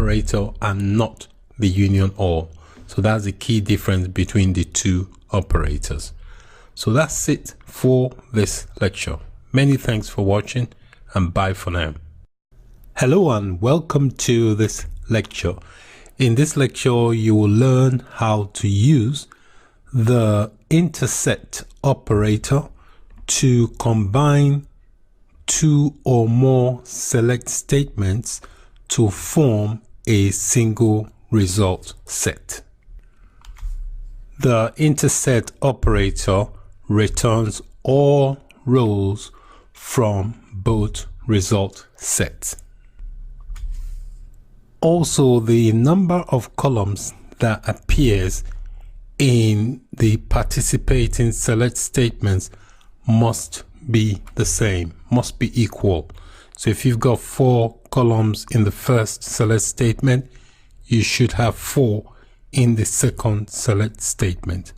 operator and not the union or. So that's the key difference between the two operators. So that's it for this lecture. Many thanks for watching and bye for now. Hello and welcome to this lecture. In this lecture, you will learn how to use the INTERSECT operator to combine two or more select statements to form a single result set. The INTERSECT operator returns all rows from both result sets. Also, the number of columns that appears in the participating select statements must be the same, must be equal. So if you've got 4 columns in the first select statement, you should have 4 in the second select statement.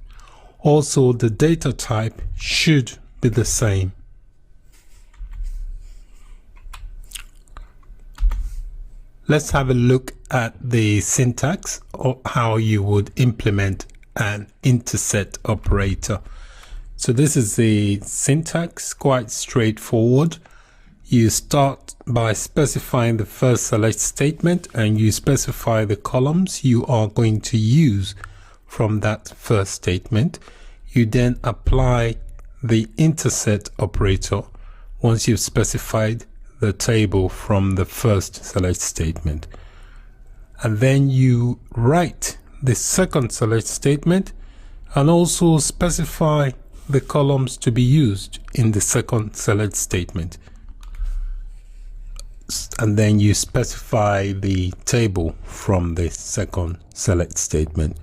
Also, the data type should be the same. Let's have a look at the syntax or how you would implement an INTERSECT operator. So this is the syntax, quite straightforward. You start by specifying the first select statement and you specify the columns you are going to use from that first statement. You then apply the INTERSECT operator once you've specified the table from the first select statement. And then you write the second select statement and also specify the columns to be used in the second select statement. And then you specify the table from the second select statement.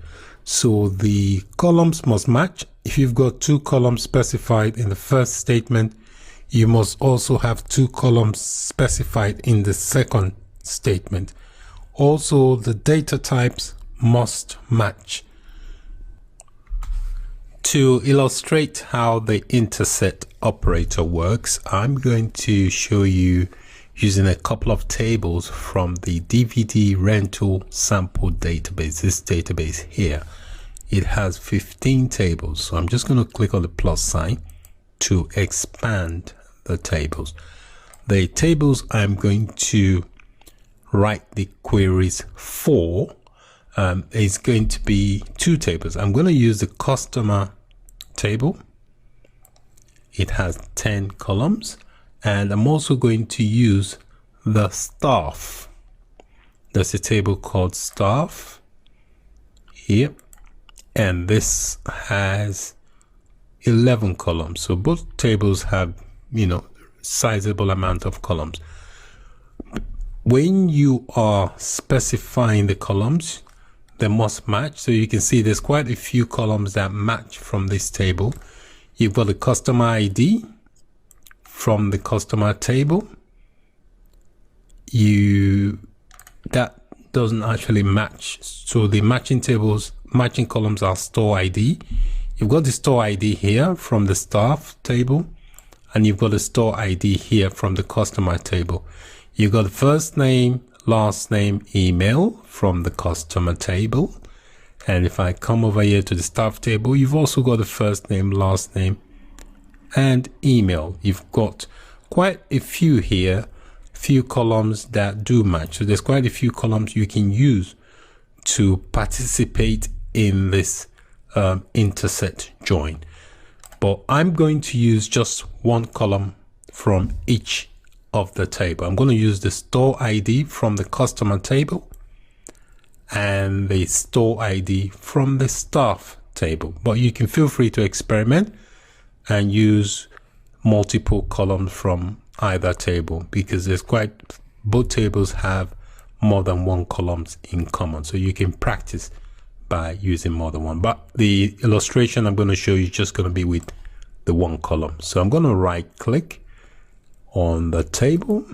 So the columns must match. If you've got 2 columns specified in the first statement, you must also have 2 columns specified in the second statement. Also, the data types must match. To illustrate how the INTERSECT operator works, I'm going to show you using a couple of tables from the DVD rental sample database. This database here, it has 15 tables. So I'm just going to click on the plus sign to expand the tables. The tables I'm going to write the queries for is going to be 2 tables. I'm going to use the customer table. It has 10 columns. And I'm also going to use the staff. There's a table called staff here. And this has 11 columns. So both tables have, sizable amount of columns. When you are specifying the columns, they must match. So you can see there's quite a few columns that match from this table. You've got the customer ID from the customer table. That doesn't actually match. So the matching columns are store ID. You've got the store ID here from the staff table, and you've got the store ID here from the customer table. You've got the first name, last name, email from the customer table. And if I come over here to the staff table, you've also got the first name, last name, and email. You've got quite a few here, few columns that do match. So there's quite a few columns you can use to participate in this INTERSECT join. But I'm going to use just 1 column from each of the table. I'm going to use the store ID from the customer table and the store ID from the staff table. But you can feel free to experiment and use multiple columns from either table, because both tables have more than 1 columns in common. So you can practice by using more than 1. But the illustration I'm going to show you is just going to be with the 1 column. So I'm going to right click on the table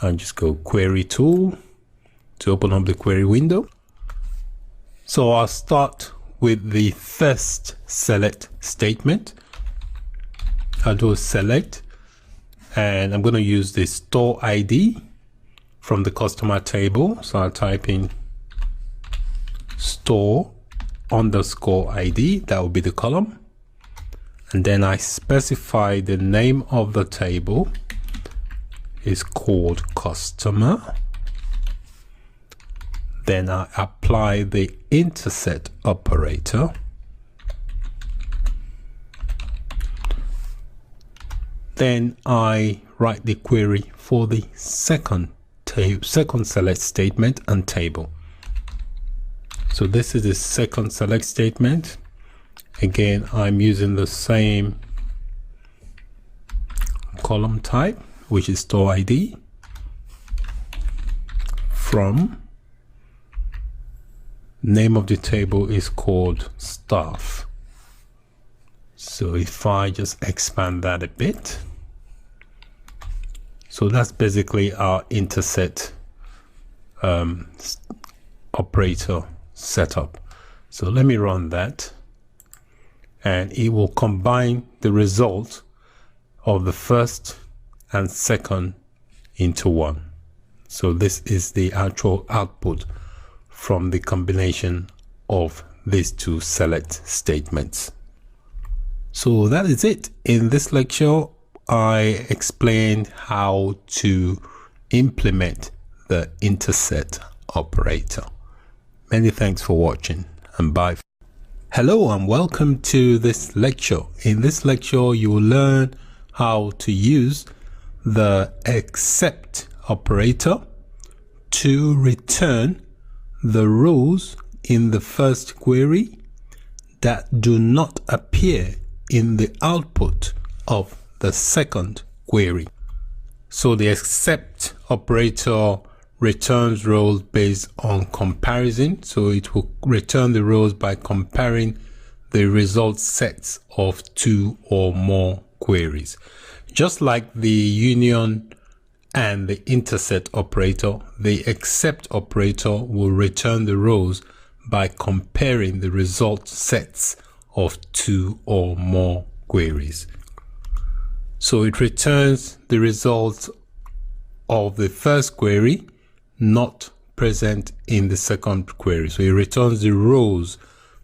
and just go query tool to open up the query window. So I'll start with the first select statement. I'll do select, and I'm going to use the store ID from the customer table. So I'll type in store underscore ID, that will be the column, and then I specify the name of the table is called customer. Then I apply the INTERSECT operator. Then I write the query for the second select statement and table. So this is the second select statement. Again, I'm using the same column type, which is store ID, from name of the table is called staff. So if I just expand that a bit, so that's basically our INTERSECT operator setup. So let me run that, and it will combine the result of the first and second into one. So this is the actual output from the combination of these two select statements. So that is it. In this lecture, I explained how to implement the INTERSECT operator. Many thanks for watching, and bye. Hello and welcome to this lecture. In this lecture, you will learn how to use the except operator to return the rows in the first query that do not appear in the output of the second query. So the except operator returns rows based on comparison. So it will return the rows by comparing the result sets of two or more queries. Just like the union and the INTERSECT operator, the except operator will return the rows by comparing the result sets of two or more queries. So it returns the results of the first query not present in the second query. So it returns the rows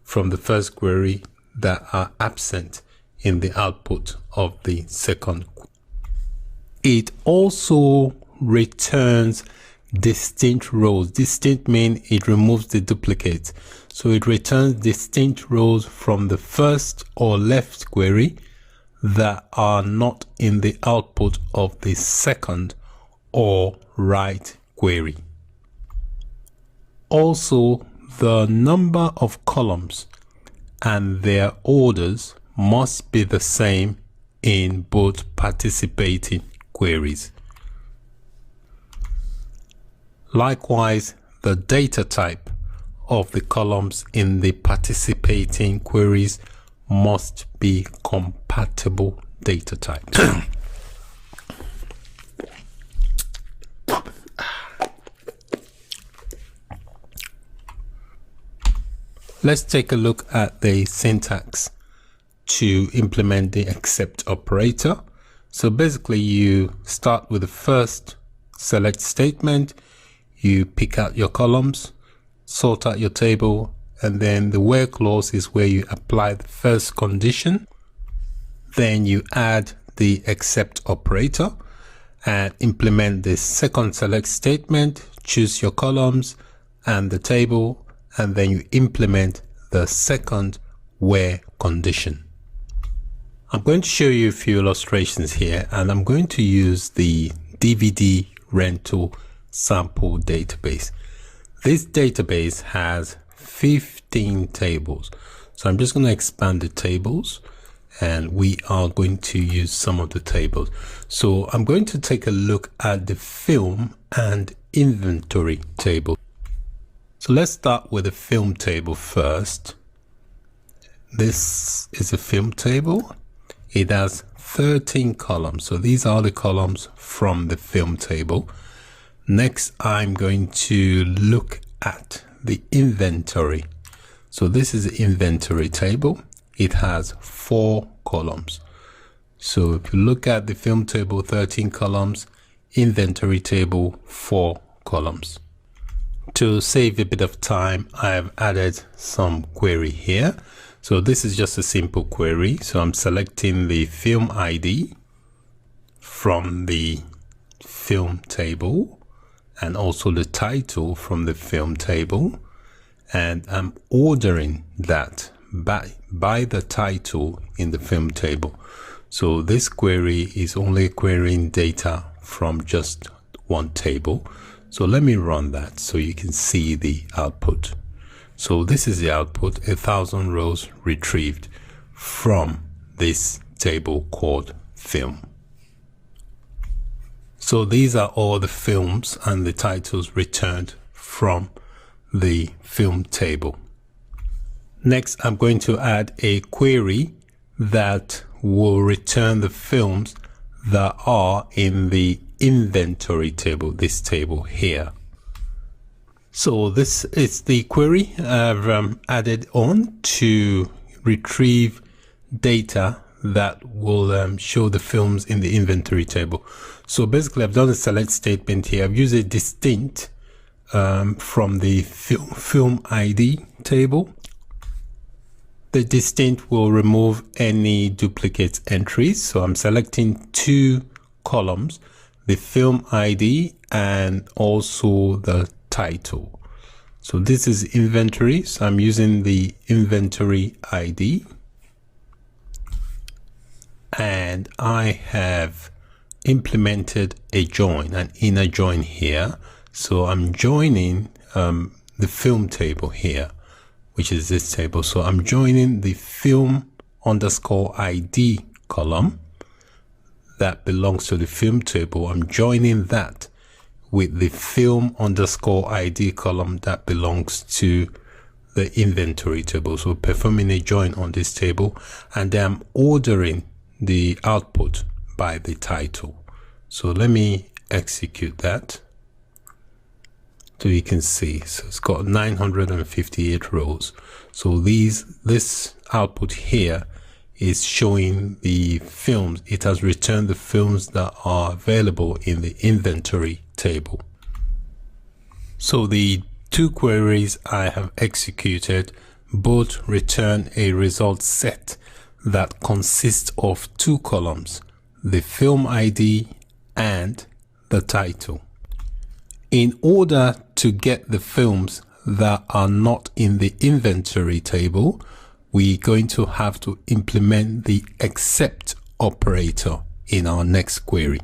from the first query that are absent in the output of the second query. It also returns distinct rows. Distinct means it removes the duplicates. So it returns distinct rows from the first or left query that are not in the output of the second or right query. Also, the number of columns and their orders must be the same in both participating queries. Likewise, the data type of the columns in the participating queries must be compatible data types. Let's take a look at the syntax to implement the except operator. So basically you start with the first select statement, you pick out your columns, sort out your table, and then the where clause is where you apply the first condition. Then you add the except operator and implement the second select statement, choose your columns and the table, and then you implement the second where condition. I'm going to show you a few illustrations here, and I'm going to use the DVD rental sample database. This database has 15 tables. So I'm just going to expand the tables, and we are going to use some of the tables. So I'm going to take a look at the film and inventory table. So let's start with the film table first. This is a film table. It has 13 columns. So these are the columns from the film table. Next, I'm going to look at the inventory. So this is the inventory table. It has 4 columns. So if you look at the film table, 13 columns, inventory table, 4 columns. To save a bit of time, I've added some query here. So this is just a simple query. So I'm selecting the film ID from the film table and also the title from the film table. And I'm ordering that by the title in the film table. So this query is only querying data from just one table. So let me run that so you can see the output. So this is the output, 1,000 rows retrieved from this table called film. So these are all the films and the titles returned from the film table. Next, I'm going to add a query that will return the films that are in the inventory table, this table here. So this is the query I've added on to retrieve data that will show the films in the inventory table. So basically I've done a select statement here. I've used a distinct from the film ID table. The distinct will remove any duplicate entries. So I'm selecting two columns, the film ID and also the title. So this is inventory. So I'm using the inventory ID. And I have implemented a join, an inner join here. So I'm joining the film table here, which is this table. So I'm joining the film underscore ID column that belongs to the film table. I'm joining that with the film underscore ID column that belongs to the inventory table. So performing a join on this table, and then I'm ordering the output by the title. So let me execute that so you can see. So it's got 958 rows. So this output here is showing the films. It has returned the films that are available in the inventory table. So the two queries I have executed both return a result set that consists of two columns, the film ID and the title. In order to get the films that are not in the inventory table, we're going to have to implement the except operator in our next query.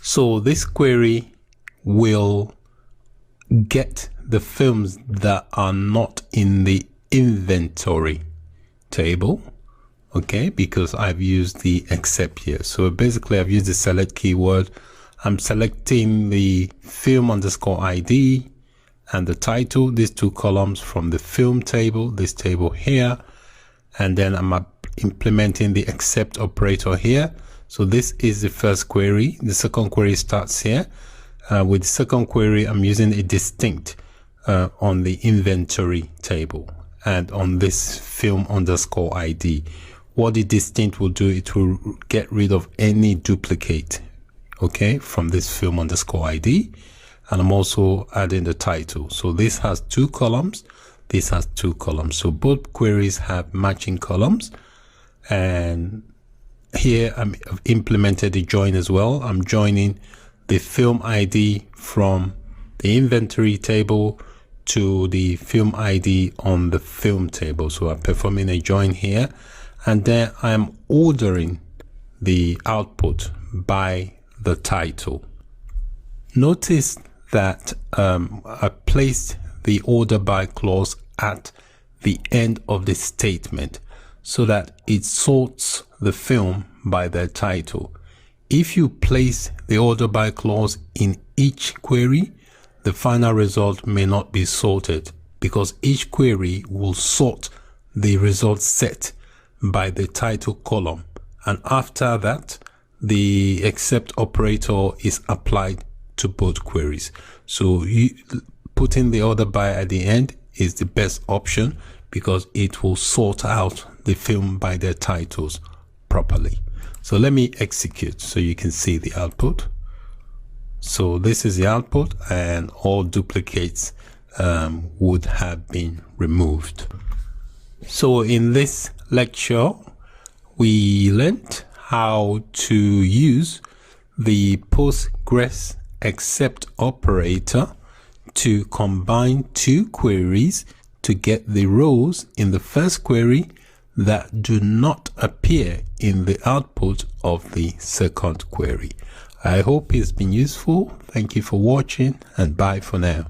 So this query will get the films that are not in the inventory table, okay, because I've used the except here. So basically I've used the select keyword. I'm selecting the film underscore ID and the title, these two columns from the film table, this table here, and then I'm implementing the except operator here. So this is the first query. The second query starts here. With the second query, I'm using a distinct on the inventory table and on this film underscore ID. What the distinct will do, it will get rid of any duplicate, okay, from this film underscore ID. And I'm also adding the title. So this has two columns, this has two columns. So both queries have matching columns. And here I've implemented the join as well. I'm joining the film ID from the inventory table to the film ID on the film table. So I'm performing a join here, and then I'm ordering the output by the title. Notice that I placed the order by clause at the end of the statement so that it sorts the film by their title. If you place the order by clause in each query, the final result may not be sorted because each query will sort the result set by the title column, and after that the except operator is applied to both queries. So putting the order by at the end is the best option because it will sort out the film by their titles properly. So let me execute so you can see the output. So this is the output, and all duplicates would have been removed. So in this lecture, we learned how to use the PostgreSQL operator to combine two queries to get the rows in the first query that do not appear in the output of the second query. I hope it's been useful. Thank you for watching, and bye for now.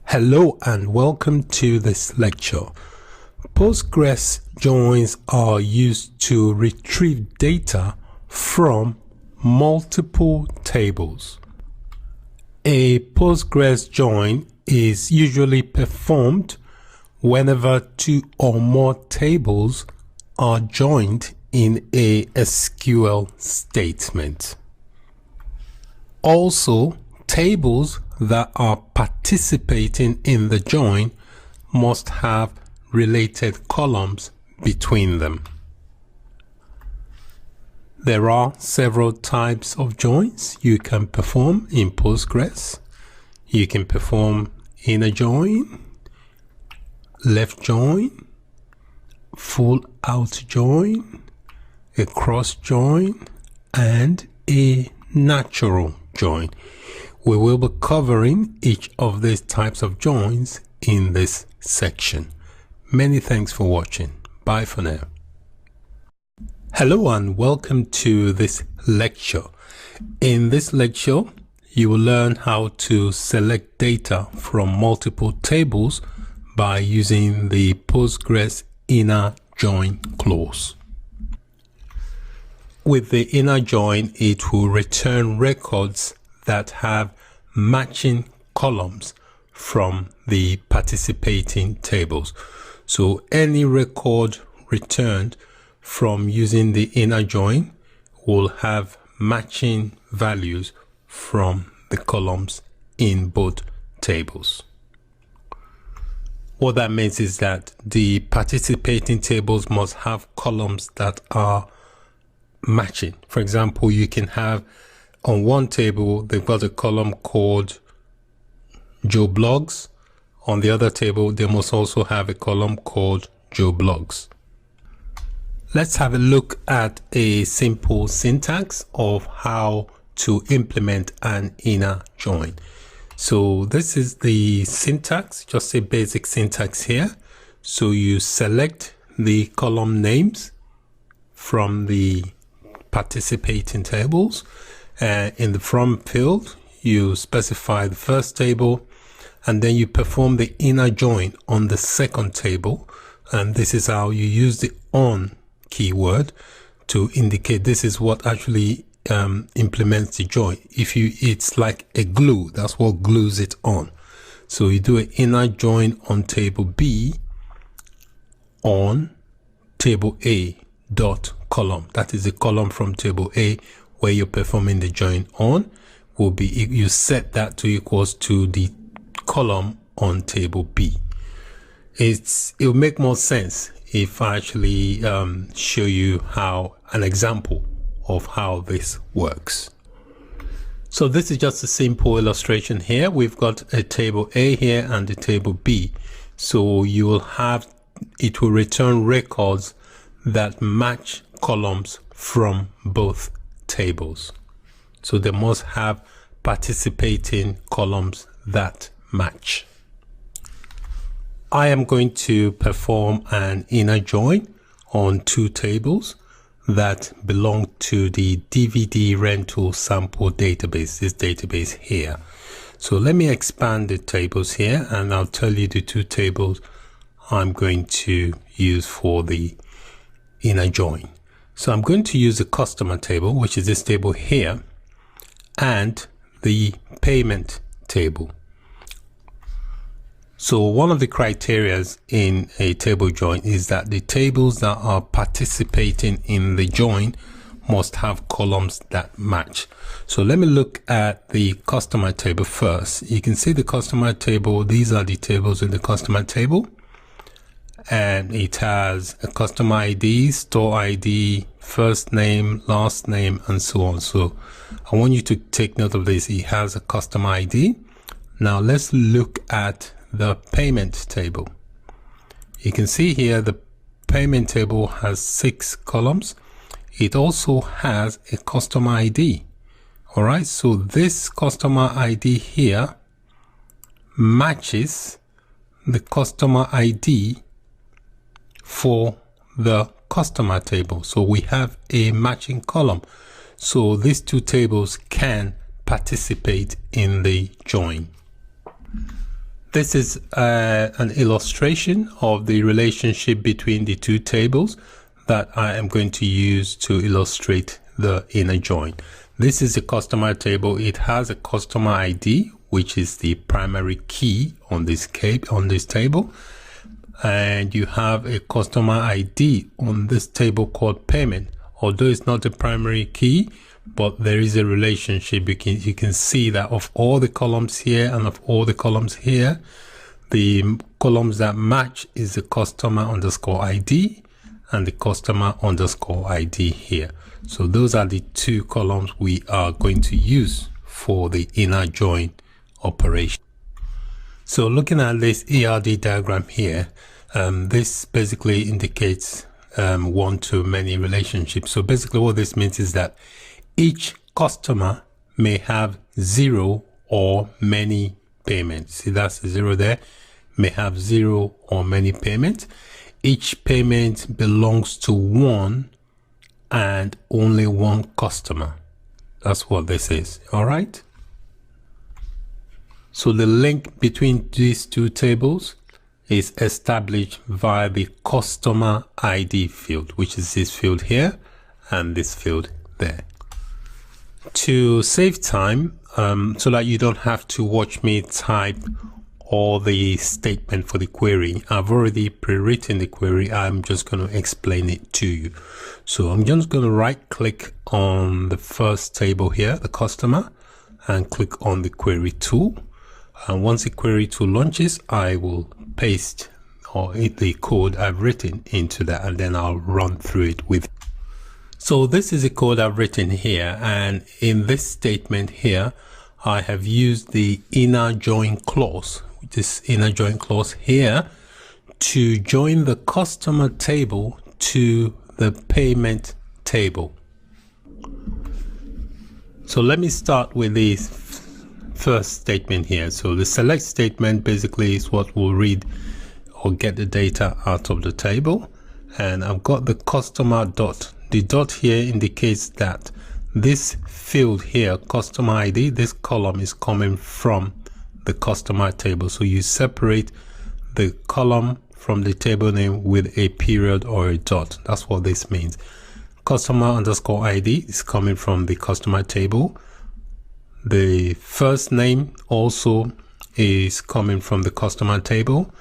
Hello and welcome to this lecture. Postgres joins are used to retrieve data from multiple tables. A Postgres join is usually performed whenever two or more tables are joined in a SQL statement. Also, tables that are participating in the join must have related columns between them. There are several types of joins you can perform in Postgres. You can perform inner join, left join, full out join, a cross join, and a natural join. We will be covering each of these types of joins in this section. Many thanks for watching. Bye for now. Hello and welcome to this lecture. In this lecture, you will learn how to select data from multiple tables by using the Postgres inner join clause. With the inner join, it will return records that have matching columns from the participating tables. So any record returned from using the inner join will have matching values from the columns in both tables. What that means is that the participating tables must have columns that are matching. For example, you can have on one table, they've got a column called Joe Blogs. On the other table, they must also have a column called Joe Blogs. Let's have a look at a simple syntax of how to implement an inner join. So this is the syntax, just a basic syntax here. So you select the column names from the participating tables. In the from field, you specify the first table, and then you perform the inner join on the second table. And this is how you use the on keyword to indicate this is what actually implements the join. It's like a glue, that's what glues it on. So you do an inner join on table B on table A dot column. That is the column from table A where you're performing the join on. Will be, you set that to equals to the column on table B. It will make more sense if I actually show you how an example of how this works. So this is just a simple illustration here. We've got a table A here and a table B. So you will have, it will return records that match columns from both tables. So they must have participating columns that match. I am going to perform an inner join on two tables that belong to the DVD rental sample database, this database here. So let me expand the tables here, and I'll tell you the two tables I'm going to use for the inner join. So I'm going to use the customer table, which is this table here, and the payment table. So one of the criteria in a table join is that the tables that are participating in the join must have columns that match. So let me look at the customer table first. You can see the customer table. These are the tables in the customer table. and it has a customer ID, store ID, first name, last name, and so on. So I want you to take note of this. It has a customer ID. Now let's look at the payment table. You can see here the payment table has 6 columns. It also has a customer ID. All right, so this customer ID here matches the customer ID for the customer table. So we have a matching column. So these two tables can participate in the join. This is an illustration of the relationship between the two tables that I am going to use to illustrate the inner join. This is a customer table. It has a customer ID, which is the primary key on this table. And you have a customer ID on this table called payment. Although it's not the primary key, but there is a relationship. You can see that of all the columns here and of all the columns here, the columns that match is the customer underscore ID and the customer underscore ID here. So those are the two columns we are going to use for the inner join operation. So looking at this ERD diagram here, this basically indicates one-to-many relationships. So basically what this means is that each customer may have 0 or many payments. See, that's the 0 there. May have 0 or many payments. Each payment belongs to one and only one customer. That's what this is. All right. So the link between these two tables is established via the customer ID field, which is this field here and this field there. To save time, so that you don't have to watch me type all the statement for the query, I've already pre-written the query. I'm just going to explain it to you. So I'm just going to right click on the first table here, the customer, and click on the query tool. And once the query tool launches, I will paste the code I've written into that, and then I'll run through it with. So this is the code I've written here, and in this statement here, I have used the inner join clause, this inner join clause here, to join the customer table to the payment table. So let me start with the first statement here. So the select statement basically is what will read or get the data out of the table. And I've got the customer dot. The dot here indicates that this field here, customer ID, this column is coming from the customer table. So you separate the column from the table name with a period or a dot. That's what this means. Customer underscore ID is coming from the customer table. The first name also is coming from the customer table.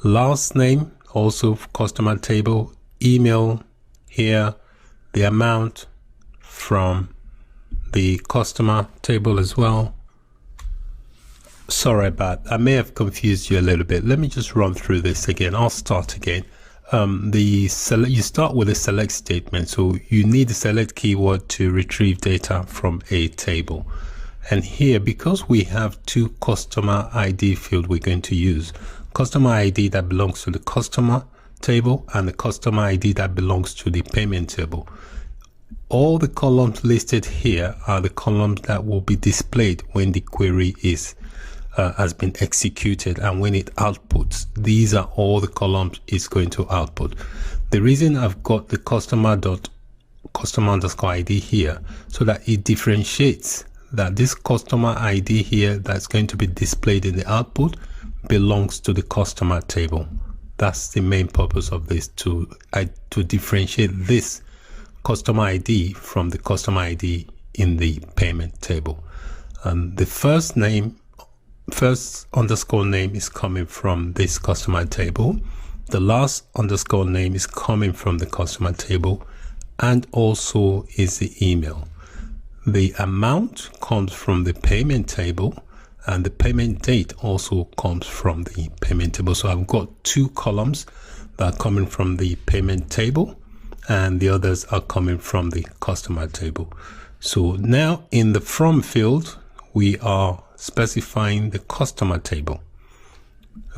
Last name also customer table. Email here, the amount from the customer table as well. Sorry about that. I may have confused you a little bit. Let me just run through this again. I'll start again. You start with a select statement. So you need the select keyword to retrieve data from a table. And here, because we have two customer ID field we're going to use, customer ID that belongs to the customer table and the customer ID that belongs to the payment table. All the columns listed here are the columns that will be displayed when the query has been executed, and when it outputs, these are all the columns it's going to output. The reason I've got the customer underscore ID here, so that it differentiates that this customer ID here that's going to be displayed in the output belongs to the customer table. That's the main purpose of this, to differentiate this customer ID from the customer ID in the payment table. The first underscore name is coming from this customer table. The last underscore name is coming from the customer table, and also is the email. The amount comes from the payment table, and the payment date also comes from the payment table. So I've got two columns that are coming from the payment table, and the others are coming from the customer table. So now in the from field, we are specifying the customer table.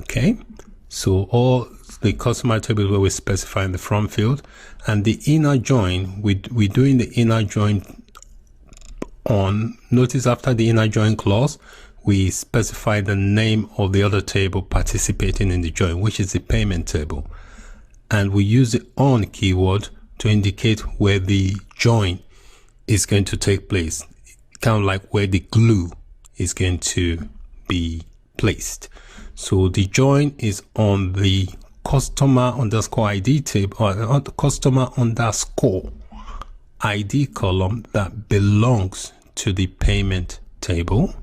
Okay, so all the customer table is where we're specifying the from field, and the inner join, we're doing the inner join on, notice after the inner join clause, we specify the name of the other table participating in the join, which is the payment table. And we use the on keyword to indicate where the join is going to take place, kind of like where the glue is going to be placed. So the join is on the customer underscore ID table, or customer underscore ID column that belongs to the payment table.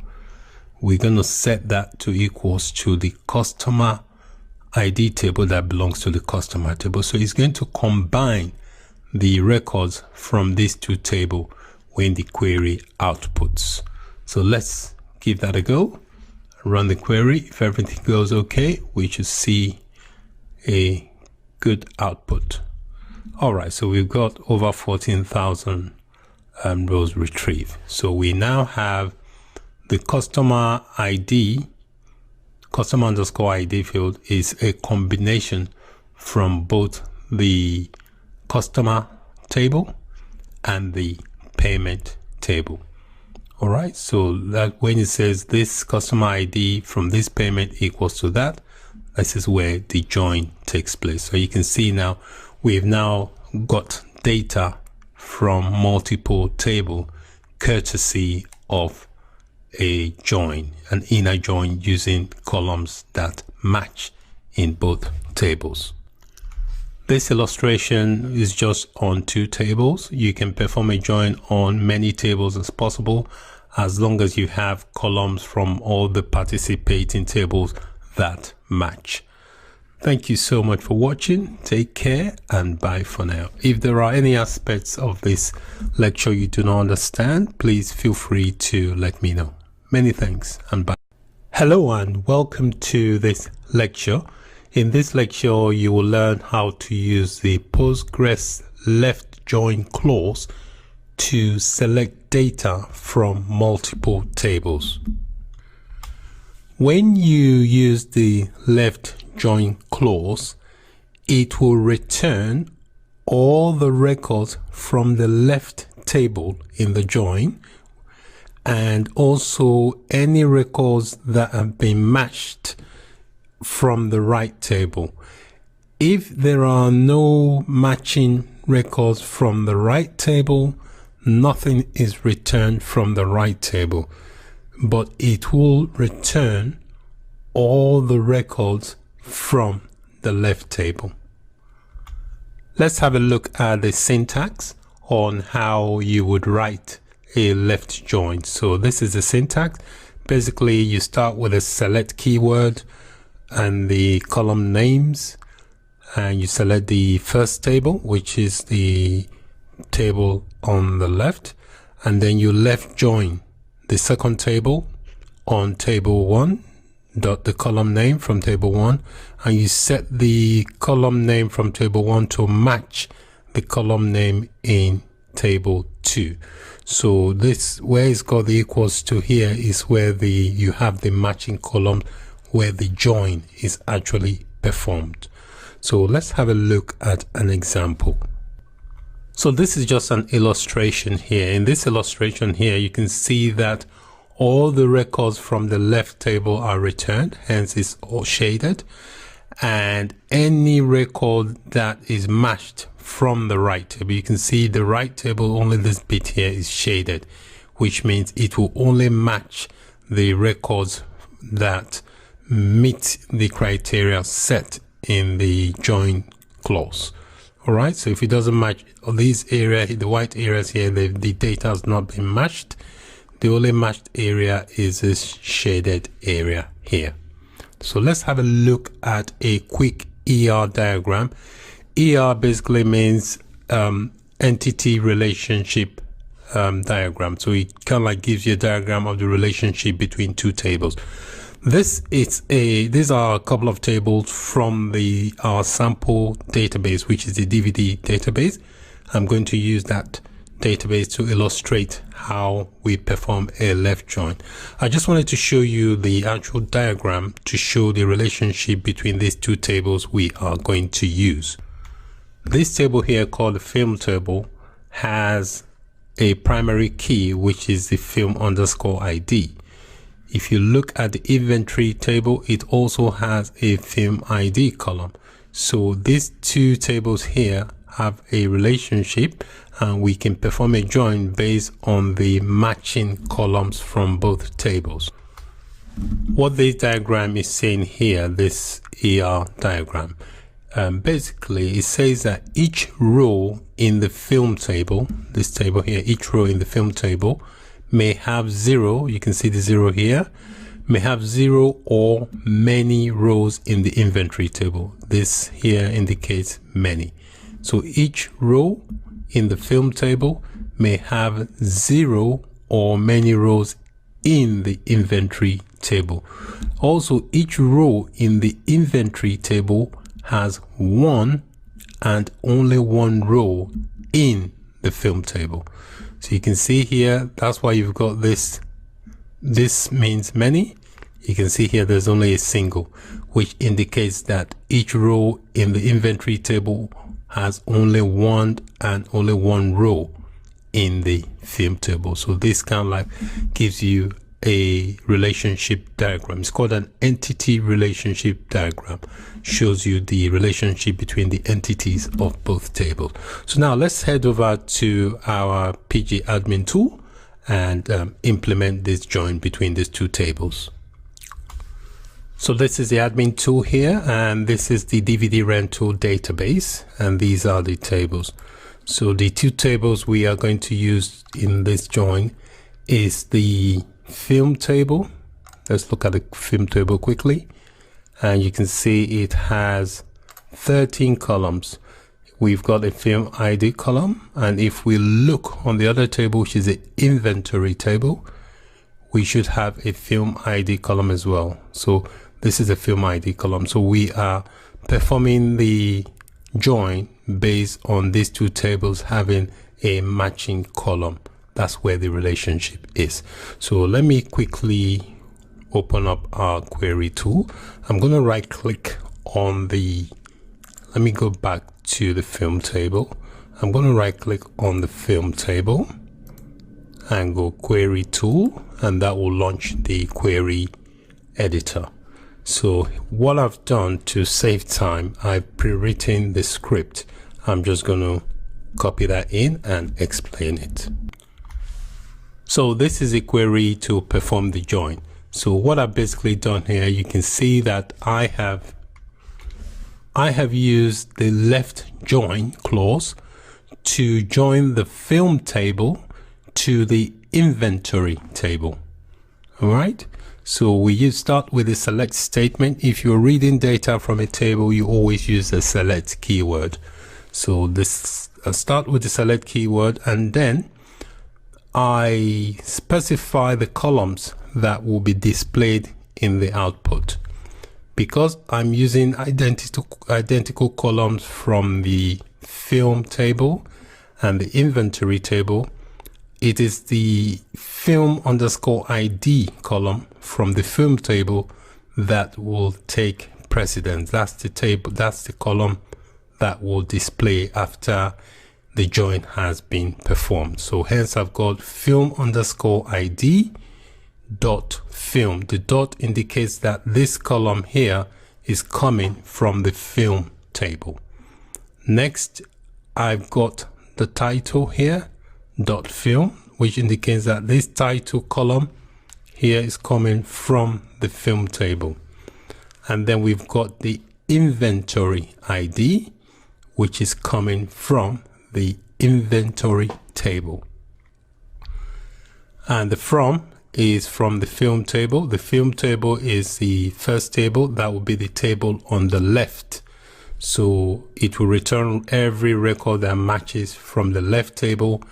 We're going to set that to equals to the customer ID table that belongs to the customer table. So it's going to combine the records from these two tables when the query outputs. So let's give that a go. Run the query. If everything goes okay, we should see a good output. All right, so we've got over 14,000 rows retrieved. So we now have the customer ID, customer underscore ID field is a combination from both the customer table and the payment table. All right, so that when it says this customer ID from this payment equals to that, this is where the join takes place. So you can see now we've now got data from multiple table courtesy of a join, an inner join using columns that match in both tables. This illustration is just on two tables. You can perform a join on many tables as possible, as long as you have columns from all the participating tables that match. Thank you so much for watching. Take care and bye for now. If there are any aspects of this lecture you do not understand, please feel free to let me know. Many thanks and bye. Hello and welcome to this lecture. In this lecture, you will learn how to use the Postgres left join clause to select data from multiple tables. When you use the left join clause, it will return all the records from the left table in the join, and also any records that have been matched from the right table. If there are no matching records from the right table, nothing is returned from the right table, but it will return all the records from the left table. Let's have a look at the syntax on how you would write a left join. So this is the syntax. Basically, you start with a select keyword and the column names, and you select the first table, which is the table on the left, and then you left join the second table on table 1, dot the column name from table 1, and you set the column name from table 1 to match the column name in table 2. So this, where it's got the equals to here, is where you have the matching column where the join is actually performed. So let's have a look at an example. So this is just an illustration here. In this illustration here, you can see that all the records from the left table are returned, hence it's all shaded, and any record that is matched from the right table, you can see the right table, only this bit here is shaded, which means it will only match the records that meet the criteria set in the join clause. All right, so if it doesn't match these area, the white areas here, the data has not been matched. The only matched area is this shaded area here. So let's have a look at a quick ER diagram. ER basically means entity relationship diagram. So it kind of like gives you a diagram of the relationship between two tables. These are a couple of tables from our sample database, which is the DVD database. I'm going to use that database to illustrate how we perform a left join. I just wanted to show you the actual diagram to show the relationship between these two tables we are going to use. This table here, called the film table, has a primary key, which is the film_ID. If you look at the inventory table, it also has a film ID column. So these two tables here have a relationship, and we can perform a join based on the matching columns from both tables. What this diagram is saying here, this ER diagram, basically it says that each row in the film table, this table here, each row in the film table may have 0, you can see the 0 here, may have 0 or many rows in the inventory table. This here indicates many. So each row in the film table may have 0 or many rows in the inventory table. Also, each row in the inventory table has 1 and only 1 row in the film table. So you can see here, that's why you've got this. This means many. You can see here there's only a single, which indicates that each row in the inventory table has only 1 and only 1 row in the film table. So this kind of like gives you a relationship diagram. It's called an entity relationship diagram. Shows you the relationship between the entities of both tables. So now let's head over to our PG admin tool and implement this join between these two tables. So this is the admin tool here, and this is the DVD rental database, and these are the tables. So the two tables we are going to use in this join is the film table. Let's look at the film table quickly, and you can see it has 13 columns. We've got a film ID column, and if we look on the other table, which is the inventory table, we should have a film ID column as well. So this is a film ID column. So we are performing the join based on these two tables having a matching column. That's where the relationship is. So let me quickly open up our query tool. I'm going to right click on let me go back to the film table. I'm going to right click on the film table and go query tool, and that will launch the query editor. So what I've done to save time, I've pre-written the script. I'm just going to copy that in and explain it. So this is a query to perform the join. So what I've basically done here, you can see that I have used the left join clause to join the film table to the inventory table. All right. So start with the select statement. If you're reading data from a table, you always use the select keyword. So I start with the select keyword, and then I specify the columns that will be displayed in the output. Because I'm using identical columns from the film table and the inventory table, it is the film_ID column from the film table that will take precedence. That's the table, that's the column that will display after the join has been performed. So hence I've got film_ID dot film. The dot indicates that this column here is coming from the film table. Next, I've got the title here dot film, which indicates that this title column here is coming from the film table. And then we've got the inventory ID, which is coming from the inventory table. And the from is from the film table. The film table is the first table. That will be the table on the left. So it will return every record that matches from the left table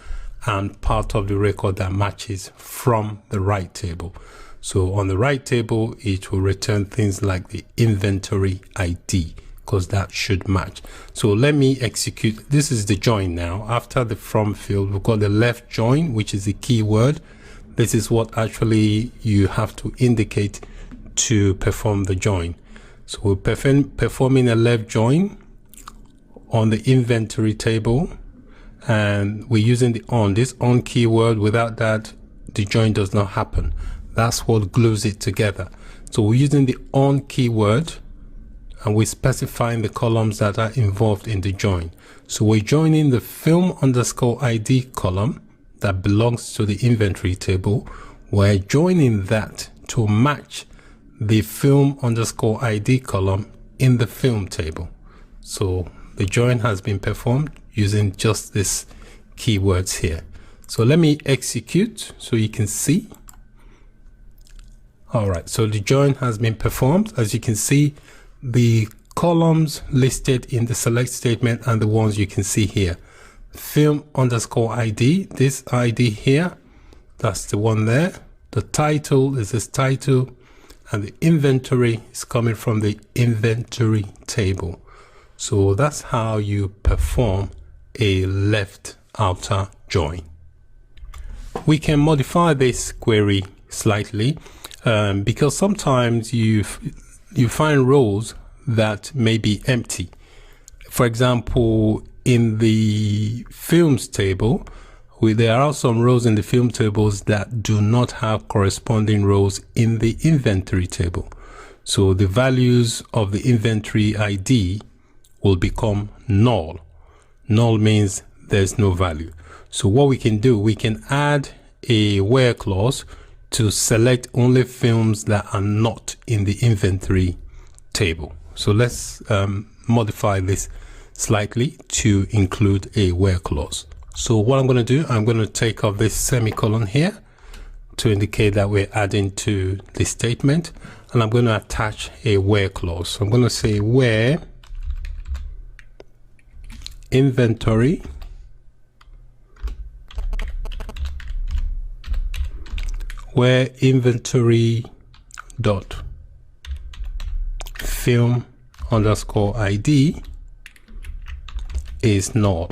and part of the record that matches from the right table. So on the right table, it will return things like the inventory ID, because that should match. So let me execute. This is the join now. After the from field, we've got the left join, which is the keyword. This is what actually you have to indicate to perform the join. So we're performing a left join on the inventory table, and we're using this on keyword. Without that, the join does not happen. That's what glues it together. So we're using the on keyword, and we're specifying the columns that are involved in the join. So we're joining the film_ID column that belongs to the inventory table. We're joining that to match the film_ID column in the film table. So the join has been performed using just these keywords here. So let me execute so you can see. All right, so the join has been performed. As you can see, the columns listed in the select statement and the ones you can see here. Film_ID, this ID here, that's the one there. The title is this title, and the inventory is coming from the inventory table. So that's how you perform a left outer join. We can modify this query slightly because sometimes you find rows that may be empty. For example, in the films table, there are some rows in the film tables that do not have corresponding rows in the inventory table. So the values of the inventory ID will become null. Null means there's no value. So what we can do, we can add a where clause to select only films that are not in the inventory table. So let's modify this slightly to include a where clause. So what I'm going to do, I'm going to take off this semicolon here to indicate that we're adding to the statement, and I'm going to attach a where clause. So I'm going to say where inventory dot film_ID is null.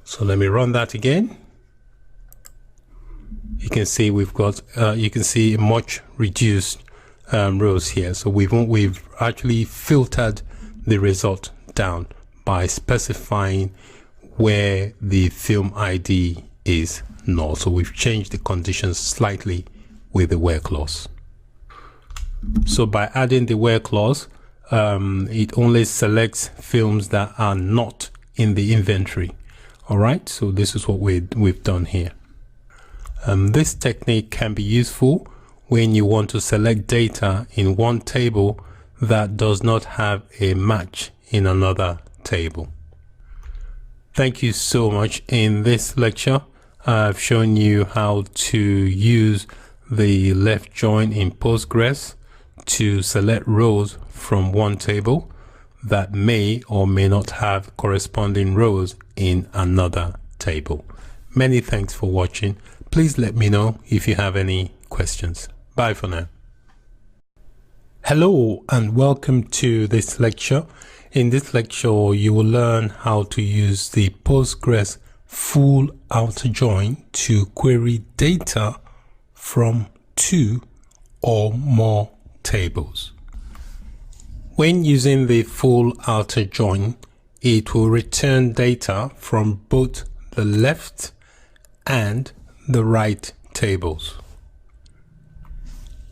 So let me run that again. You can see we've got you can see much reduced rows here. So we've actually filtered the result down by specifying where the film ID is null. So we've changed the conditions slightly with the where clause. So by adding the where clause, it only selects films that are not in the inventory. All right, so this is what we've done here. This technique can be useful when you want to select data in one table that does not have a match in another table. Thank you so much. In this lecture, I've shown you how to use the left join in Postgres to select rows from one table that may or may not have corresponding rows in another table. Many thanks for watching. Please let me know if you have any questions. Bye for now. Hello and welcome to this lecture. In this lecture, you will learn how to use the Postgres full outer join to query data from two or more tables. When using the full outer join, it will return data from both the left and the right tables.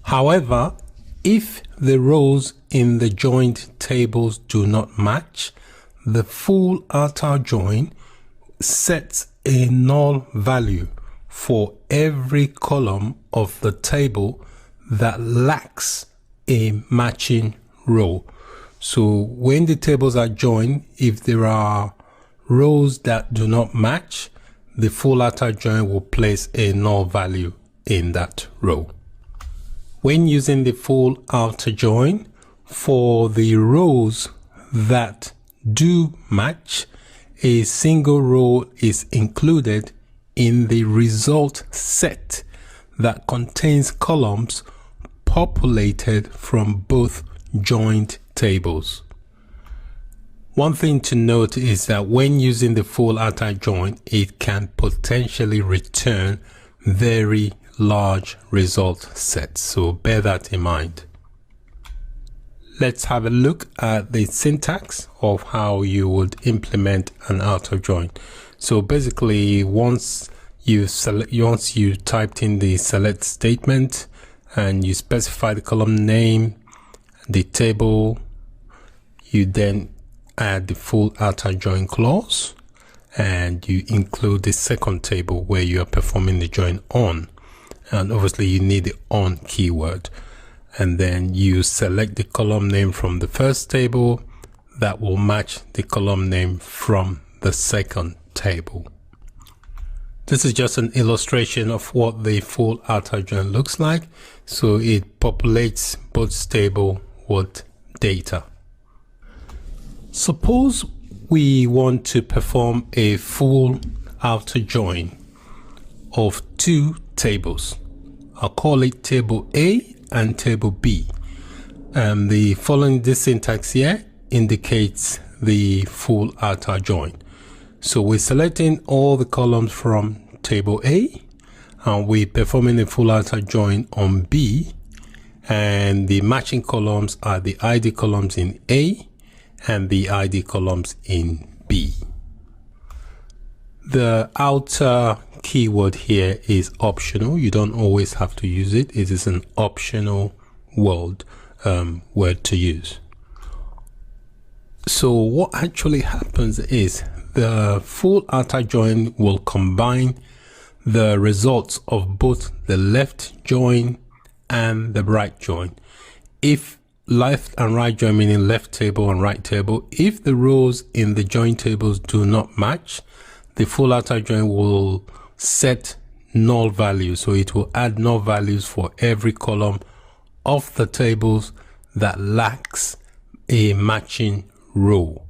However, if the rows in the joined tables do not match, the full outer join sets a null value for every column of the table that lacks a matching row. So when the tables are joined, if there are rows that do not match, the full outer join will place a null value in that row. When using the full outer join, for the rows that do match, a single row is included in the result set that contains columns populated from both joined tables. One thing to note is that when using the full outer join, it can potentially return very large result sets, so bear that in mind. Let's have a look at the syntax of how you would implement an outer join. So basically, once you typed in the select statement and you specify the column name, the table, you then add the full outer join clause and you include the second table where you are performing the join on, and obviously you need the on keyword, and then you select the column name from the first table that will match the column name from the second table. This is just an illustration of what the full outer join looks like. So it populates both tables with data. Suppose we want to perform a full outer join of two tables. I'll call it table A and table B. The following this syntax here indicates the full outer join. So we're selecting all the columns from table A and we're performing a full outer join on B, and the matching columns are the ID columns in A and the ID columns in B. The outer keyword here is optional. You don't always have to use it. It is an optional word to use. So what actually happens is the full outer join will combine the results of both the left join and the right join. If left and right join, meaning left table and right table, if the rows in the join tables do not match, the full outer join will set null values. So it will add null values for every column of the tables that lacks a matching row.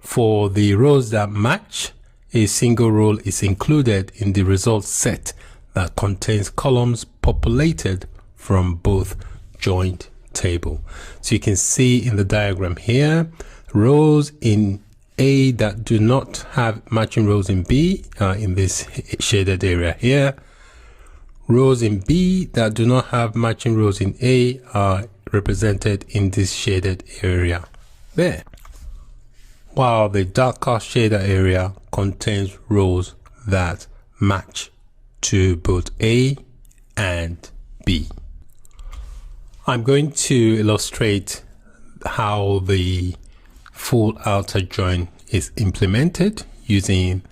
For the rows that match, a single row is included in the result set that contains columns populated from both joined table. So you can see in the diagram here, rows in A that do not have matching rows in B in this shaded area here. Rows in B that do not have matching rows in A are represented in this shaded area there, while the darker shaded area contains rows that match to both A and B. I'm going to illustrate how the full outer join is implemented using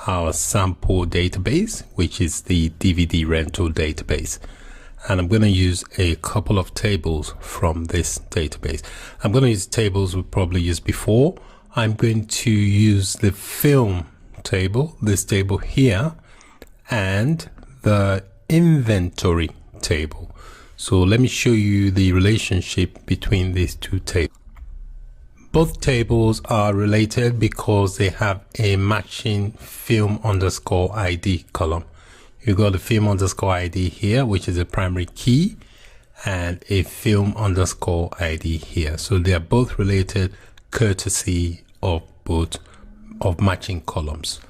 our sample database, which is the DVD rental database. And I'm going to use a couple of tables from this database. I'm going to use tables we probably used before. I'm going to use the film table, this table here, and the inventory table. So let me show you the relationship between these two tables. Both tables are related because they have a matching film_ID column. You've got the film_ID here, which is a primary key, and a film_ID here. So they are both related courtesy of matching columns.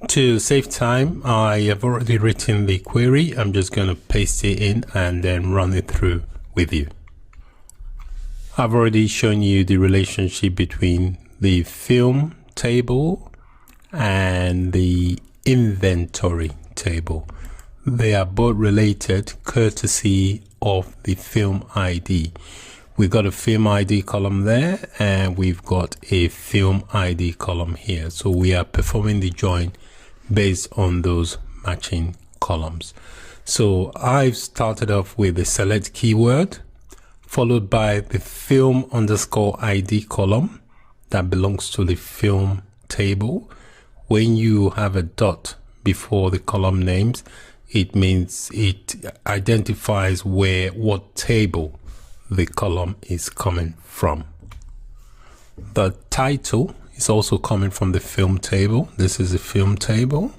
To save time, I have already written the query. I'm just going to paste it in and then run it through with you. I've already shown you the relationship between the film table and the inventory table. They are both related courtesy of the film ID. We've got a film ID column there and we've got a film ID column here. So we are performing the join based on those matching columns. So I've started off with the select keyword, followed by the film_ID column that belongs to the film table. When you have a dot before the column names, it means it identifies what table the column is coming from. The title is also coming from the film table. This is the film table,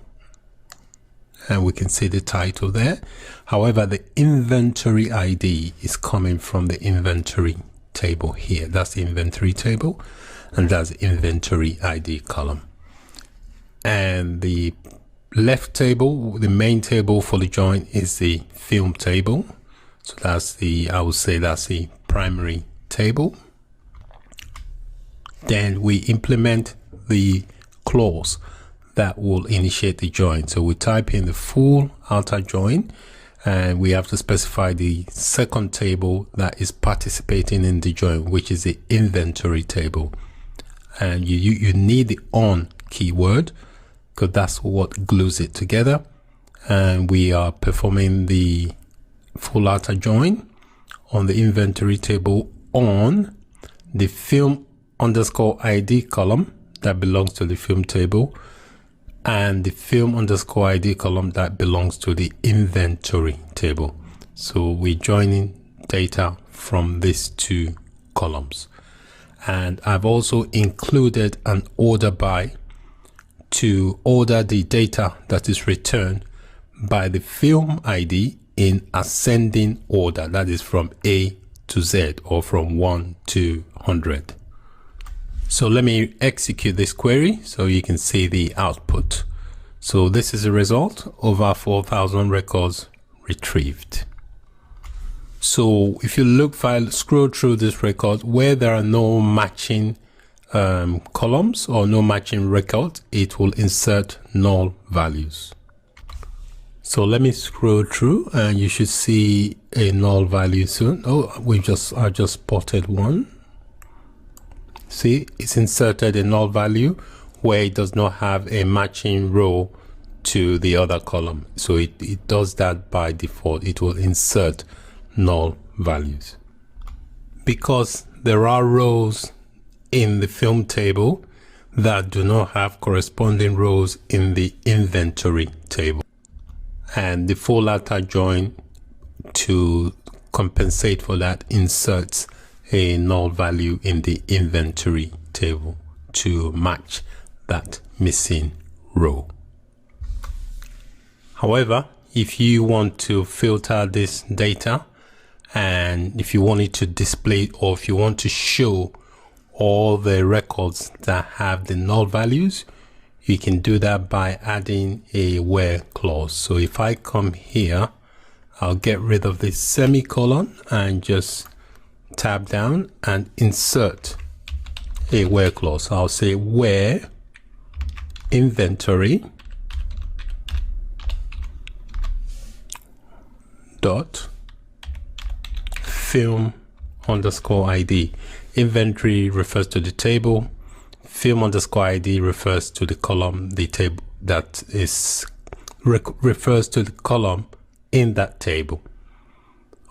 and we can see the title there. However, the inventory ID is coming from the inventory table here. That's the inventory table, and that's the inventory ID column. And the left table, the main table for the join, is the film table. So that's the, I would say that's the primary table. Then we implement the clause that will initiate the join. So we type in the full outer join, and we have to specify the second table that is participating in the join, which is the inventory table. And you need the on keyword, because that's what glues it together. And we are performing the full outer join on the inventory table on the film underscore ID column that belongs to the film table, and the film underscore ID column that belongs to the inventory table. So we're joining data from these two columns. And I've also included an order by to order the data that is returned by the film ID in ascending order, that is from A to Z, or from 1 to 100. So let me execute this query so you can see the output. So this is the result: over 4,000 records retrieved. So if you scroll through this record where there are no matching columns or no matching records, it will insert null values. So let me scroll through, and you should see a null value soon. Oh, I just spotted one. See, it's inserted a null value where it does not have a matching row to the other column. So it does that by default. It will insert null values. Because there are rows in the film table that do not have corresponding rows in the inventory table. And the full outer join, to compensate for that, inserts a null value in the inventory table to match that missing row. However, if you want to filter this data, and if you want it to display, or if you want to show all the records that have the null values, you can do that by adding a where clause. So if I come here, I'll get rid of this semicolon and just tab down and insert a where clause. I'll say where inventory dot film underscore ID. Inventory refers to the table. Film underscore ID refers to the column, the table that is refers to the column in that table.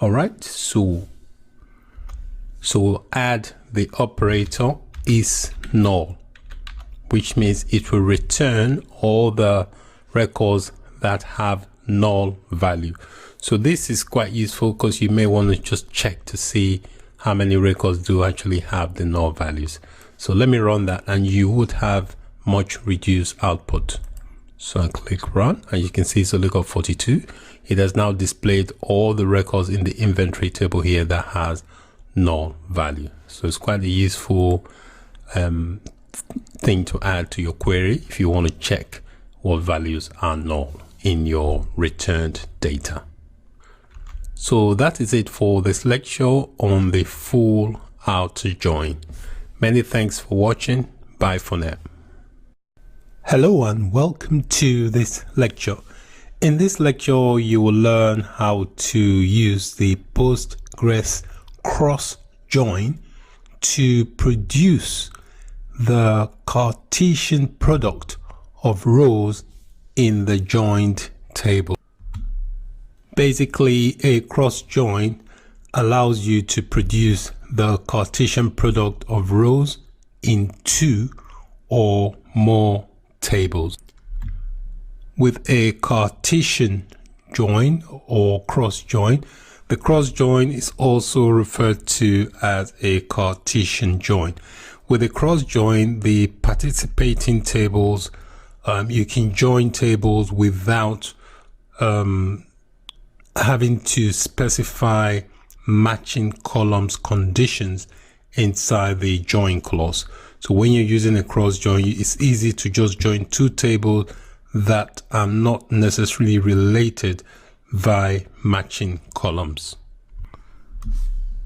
All right, so we'll add the operator is null, which means it will return all the records that have null value. So this is quite useful because you may want to just check to see how many records do actually have the null values. So let me run that, and you would have much reduced output. So I click run, and you can see it's only got 42. It has now displayed all the records in the inventory table here that has null value. So it's quite a useful thing to add to your query if you want to check what values are null in your returned data. So that is it for this lecture on the full outer join. Many thanks for watching. Bye for now. Hello and welcome to this lecture. In this lecture, you will learn how to use the Postgres cross join to produce the Cartesian product of rows in the joined table. Basically, a cross join allows you to produce the Cartesian product of rows in two or more tables. With a Cartesian join or cross join, the cross join is also referred to as a Cartesian join. With a cross join, the participating tables, you can join tables without having to specify matching columns conditions inside the join clause. So when you're using a cross join, it's easy to just join two tables that are not necessarily related by matching columns.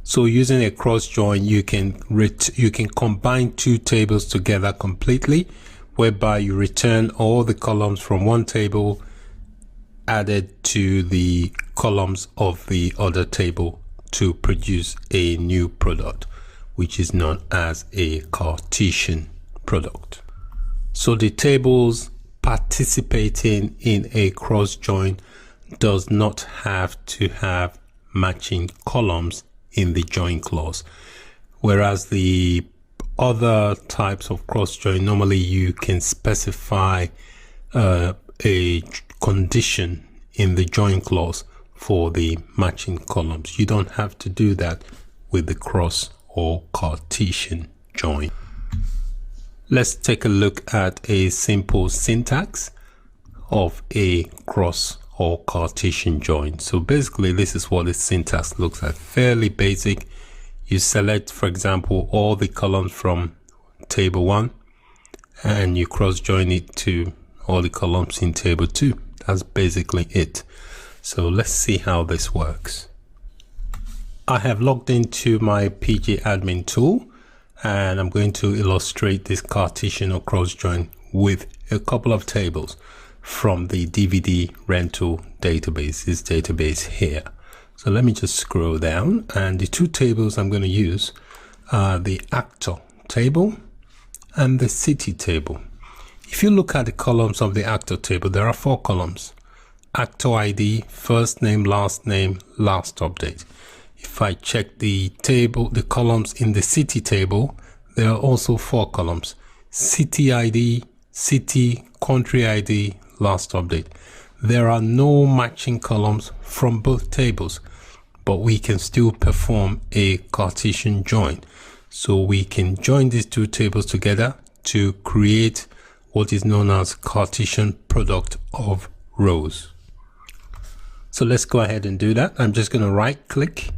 So using a cross join, you can combine two tables together completely, whereby you return all the columns from one table added to the columns of the other table to produce a new product, which is known as a Cartesian product. So the tables participating in a cross join does not have to have matching columns in the join clause, whereas the other types of cross join, normally you can specify a condition in the join clause for the matching columns. You don't have to do that with the cross or Cartesian join. Let's take a look at a simple syntax of a cross or Cartesian join. So basically this is what the syntax looks like, fairly basic. You select, for example, all the columns from table 1 and you cross join it to all the columns in table 2. That's basically it. So let's see how this works. I have logged into my PG admin tool and I'm going to illustrate this Cartesian or cross join with a couple of tables from the DVD rental database, this database here. So let me just scroll down, and the two tables I'm going to use are the actor table and the city table. If you look at the columns of the actor table, there are 4 columns: actor ID, first name, last update. If I check the columns in the city table, there are also 4 columns: city ID, city, country ID, last update. There are no matching columns from both tables, but we can still perform a Cartesian join. So we can join these two tables together to create what is known as Cartesian product of rows. So let's go ahead and do that. I'm just going to right click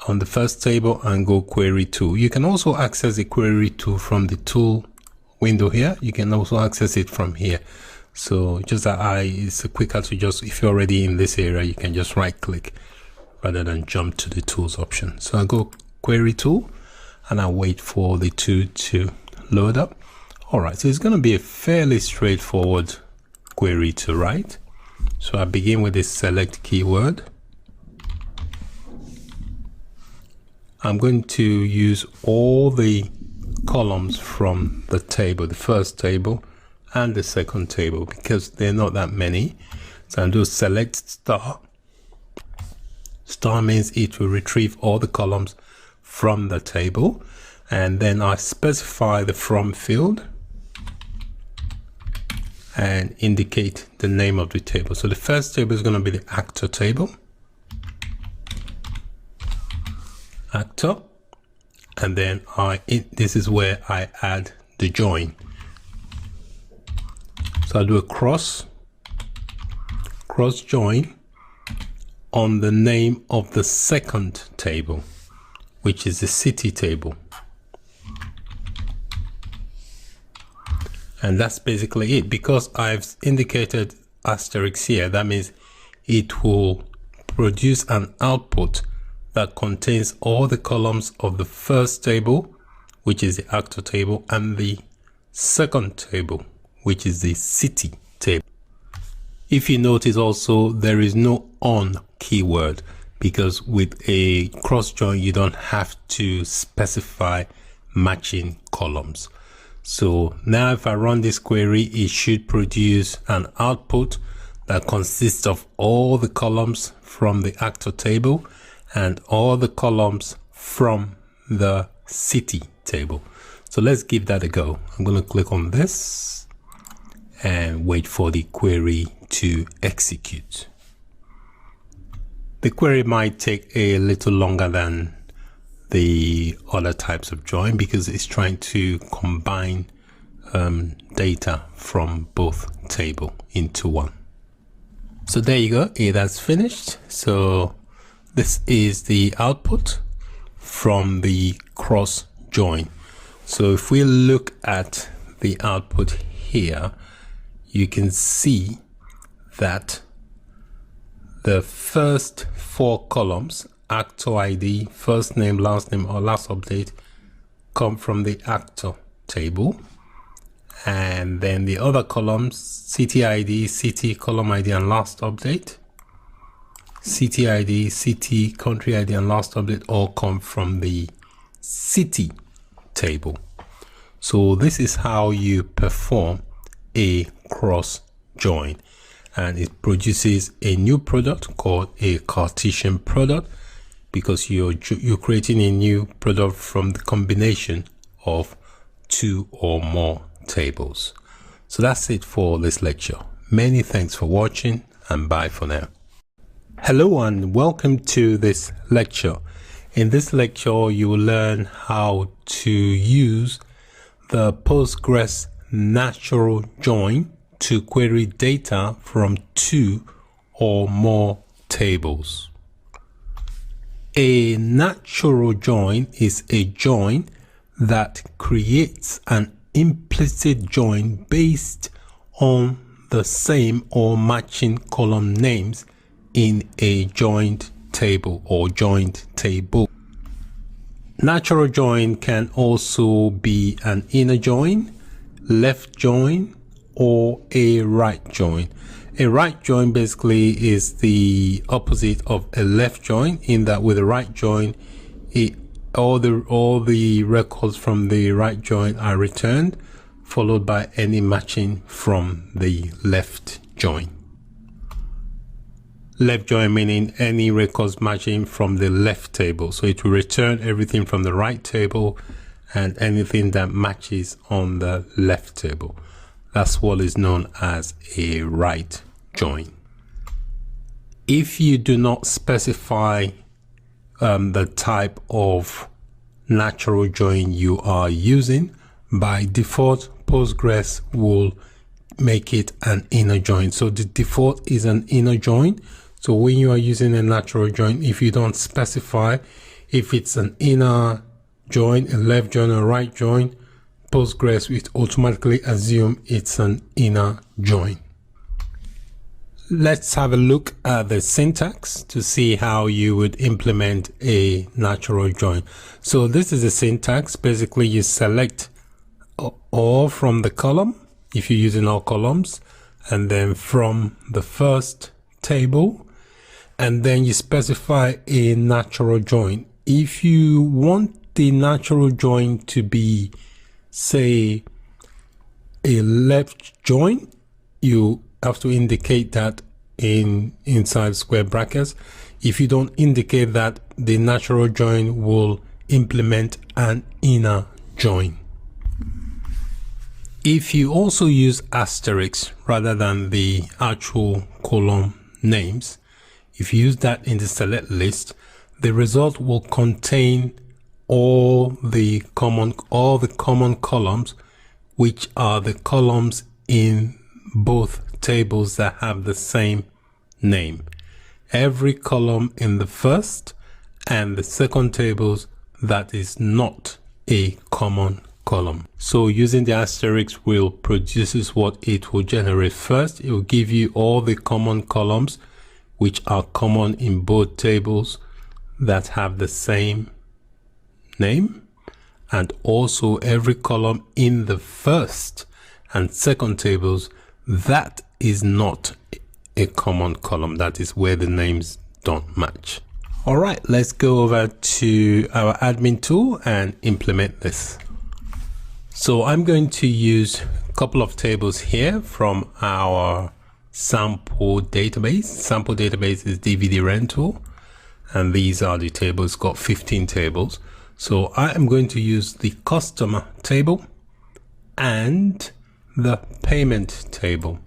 on the first table and go query tool. You can also access the query tool from the tool window here. You can also access it from here. So just it's quicker to just, if you're already in this area, you can just right click rather than jump to the tools option. So I go query tool and I wait for the tool to load up. All right, so it's going to be a fairly straightforward query to write. So I begin with this select keyword. I'm going to use all the columns from the table, the first table and the second table, because they're not that many. So I'll do select star. Star means it will retrieve all the columns from the table, and then I specify the from field and indicate the name of the table. So the first table is going to be the actor table, actor, and then this is where I add the join. So I'll do a cross join on the name of the second table, which is the city table. And that's basically it. Because I've indicated asterisk here, that means it will produce an output that contains all the columns of the first table, which is the actor table, and the second table, which is the city table. If you notice also, there is no on keyword, because with a cross join you don't have to specify matching columns. So now if I run this query, it should produce an output that consists of all the columns from the actor table and all the columns from the city table. So let's give that a go. I'm going to click on this and wait for the query to execute. The query might take a little longer than the other types of join because it's trying to combine data from both tables into one. So there you go, it has finished. So this is the output from the cross join. So if we look at the output here, you can see that the first 4 columns, actor ID, first name, last name, or last update, come from the actor table. And then the other columns, city ID, city, column ID, and last update, city ID, city, country ID, and last update all come from the city table. So this is how you perform a cross join, and it produces a new product called a Cartesian product, because you're creating a new product from the combination of 2 or more tables. So that's it for this lecture. Many thanks for watching, and bye for now. Hello and welcome to this lecture. In this lecture you will learn how to use the Postgres natural join to query data from 2 or more tables. A natural join is a join that creates an implicit join based on the same or matching column names in a joined table or joined table. Natural join can also be an inner join, left join, or a right join. A right join basically is the opposite of a left join, in that with a right join, all the records from the right join are returned, followed by any matching from the left join. Left join meaning any records matching from the left table. So it will return everything from the right table and anything that matches on the left table. That's what is known as a right join. If you do not specify the type of natural join you are using, by default Postgres will make it an inner join. So the default is an inner join. So when you are using a natural join, if you don't specify if it's an inner join, a left join, or right join, Postgres will automatically assume it's an inner join. Let's have a look at the syntax to see how you would implement a natural join. So this is the syntax. Basically, you select all from the column, if you're using all columns, and then from the first table, and then you specify a natural join. If you want the natural join to be, say, a left join, you have to indicate that inside square brackets. If you don't indicate that, the natural join will implement an inner join. If you also use asterisks rather than the actual column names, if you use that in the select list, the result will contain all the common columns, which are the columns in both tables that have the same name. Every column in the first and the second tables that is not a common column. So using the asterisk will produces what it will generate first. It will give you all the common columns which are common in both tables that have the same name, and also every column in the first and second tables that is not a common column. That is where the names don't match. All right, let's go over to our admin tool and implement this. So I'm going to use a couple of tables here from our sample database. Sample database is DVD rental, and these are the tables. Got 15 tables. So I am going to use the customer table and the payment table.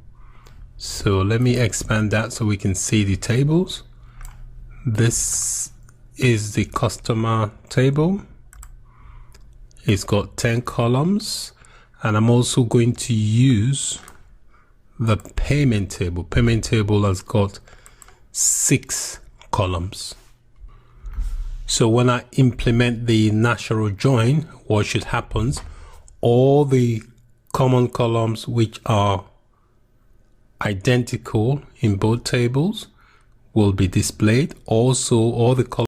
So let me expand that so we can see the tables. This is the customer table. It's got 10 columns, and I'm also going to use the payment table. Payment table has got 6 columns. So when I implement the natural join, what should happen? All the common columns which are identical in both tables will be displayed. Also, all the columns